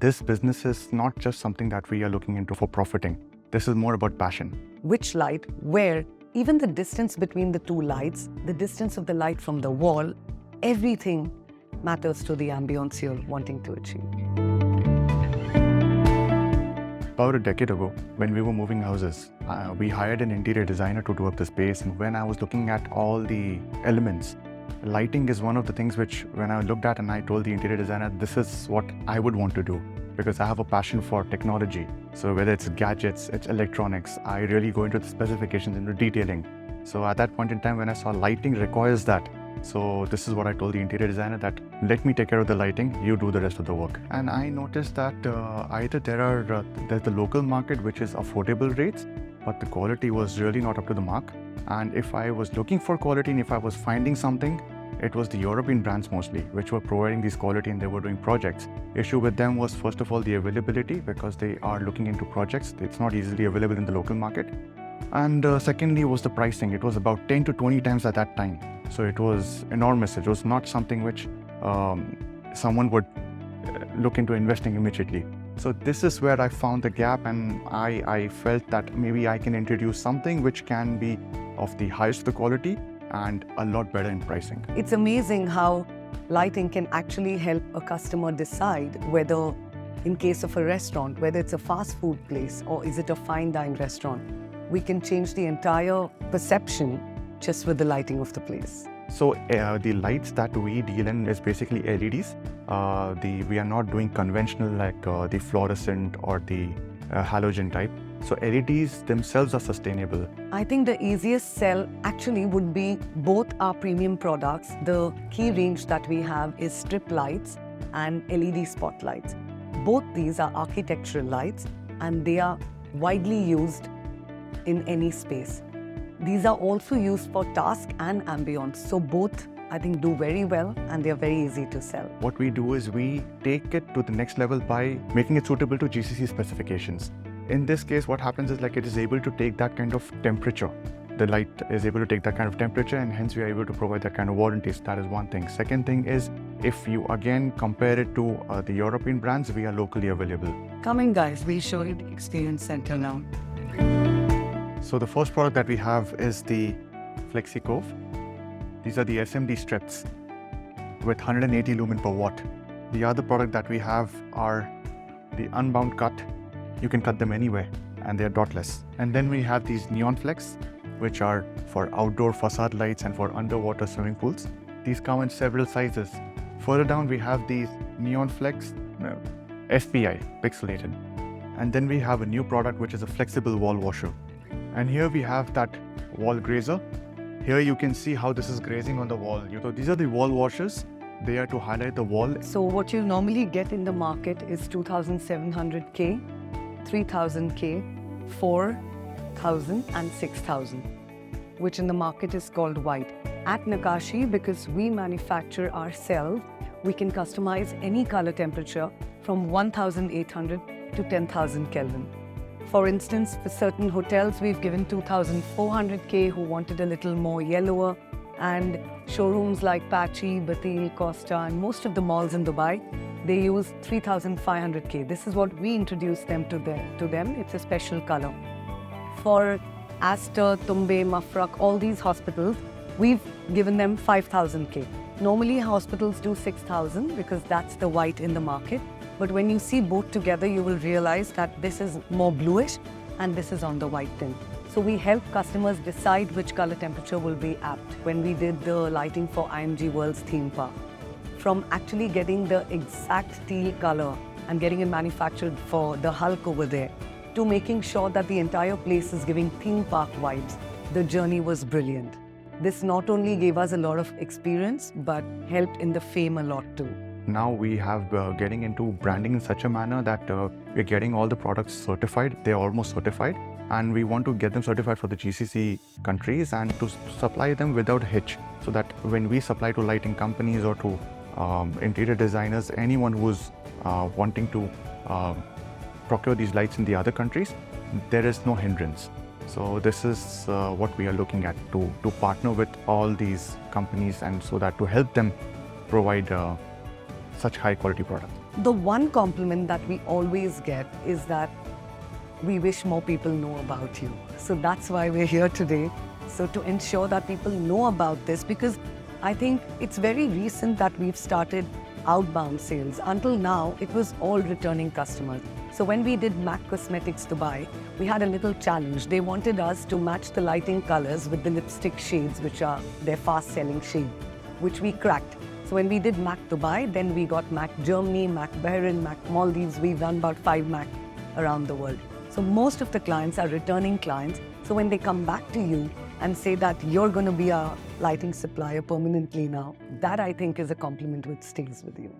this business is not just something that we are looking into for profiting. This is more about passion. Which light, where, even the distance between the two lights, the distance of the light from the wall, everything matters to the ambience you're wanting to achieve. About a decade ago, when we were moving houses, we hired an interior designer to do up the space. And when I was looking at all the elements, lighting is one of the things which, when I looked at and I told the interior designer, this is what I would want to do, because I have a passion for technology. So whether it's gadgets, it's electronics, I really go into the specifications, into detailing. So at that point in time, when I saw lighting requires that, so this is what I told the interior designer, that let me take care of the lighting, you do the rest of the work. And I noticed that either there's the local market, which is affordable rates, but the quality was really not up to the mark. And if I was looking for quality and if I was finding something, it was the European brands mostly, which were providing this quality and they were doing projects. Issue with them was, first of all, the availability, because they are looking into projects. It's not easily available in the local market. And secondly was the pricing. It was about 10 to 20 times at that time. So it was enormous. It was not something which someone would look into investing immediately. So this is where I found the gap, and I felt that maybe I can introduce something which can be of the highest quality and a lot better in pricing. It's amazing how lighting can actually help a customer decide whether, in case of a restaurant, whether it's a fast food place or is it a fine dine restaurant, we can change the entire perception just with the lighting of the place. So the lights that we deal in is basically LEDs. We are not doing conventional like the fluorescent or the halogen type. So LEDs themselves are sustainable. I think the easiest sell actually would be both our premium products. The key range that we have is strip lights and LED spotlights. Both these are architectural lights and they are widely used in any space. These are also used for task and ambience. So both, I think, do very well and they're very easy to sell. What we do is we take it to the next level by making it suitable to GCC specifications. In this case, what happens is like it is able to take that kind of temperature. The light is able to take that kind of temperature, and hence we are able to provide that kind of warranties. That is one thing. Second thing is, if you again compare it to the European brands, we are locally available. Come in guys, we'll show you the experience center now. So the first product that we have is the Flexi Cove. These are the SMD strips with 180 lumen per watt. The other product that we have are the unbound cut. You can cut them anywhere and they are dotless. And then we have these Neon Flex, which are for outdoor facade lights and for underwater swimming pools. These come in several sizes. Further down we have these Neon Flex SPI, pixelated. And then we have a new product which is a flexible wall washer. And here we have that wall grazer. Here you can see how this is grazing on the wall. So these are the wall washers. They are to highlight the wall. So what you normally get in the market is 2,700K, 3,000K, 4,000 and 6,000, which in the market is called white. At Nakashi, because we manufacture ourselves, we can customize any color temperature from 1,800 to 10,000 Kelvin. For instance, for certain hotels, we've given 2,400K who wanted a little more yellower, and showrooms like Pachi, Batil, Costa, and most of the malls in Dubai, they use 3,500K. This is what we introduced them to them. It's a special color. For Aster, Tumbe, Mafraq, all these hospitals, we've given them 5,000K. Normally, hospitals do 6,000 because that's the white in the market. But when you see both together, you will realize that this is more bluish and this is on the white tint. So we help customers decide which color temperature will be apt when we did the lighting for IMG World's theme park. From actually getting the exact teal color and getting it manufactured for the Hulk over there, to making sure that the entire place is giving theme park vibes, the journey was brilliant. This not only gave us a lot of experience, but helped in the fame a lot too. Now we have getting into branding in such a manner that we're getting all the products certified. They're almost certified, and we want to get them certified for the GCC countries and to supply them without a hitch, so that when we supply to lighting companies or to interior designers, anyone who's wanting to procure these lights in the other countries, there is no hindrance. So this is what we are looking at, to partner with all these companies, and so that to help them provide such high quality products. The one compliment that we always get is that we wish more people know about you. So that's why we're here today. So to ensure that people know about this, because I think it's very recent that we've started outbound sales. Until now, it was all returning customers. So when we did MAC Cosmetics Dubai, we had a little challenge. They wanted us to match the lighting colors with the lipstick shades, which are their fast-selling shade, which we cracked. So when we did MAC Dubai, then we got MAC Germany, MAC Bahrain, MAC Maldives. We've done about 5 MAC around the world. So most of the clients are returning clients. So when they come back to you and say that you're going to be our lighting supplier permanently now, that I think is a compliment which stays with you.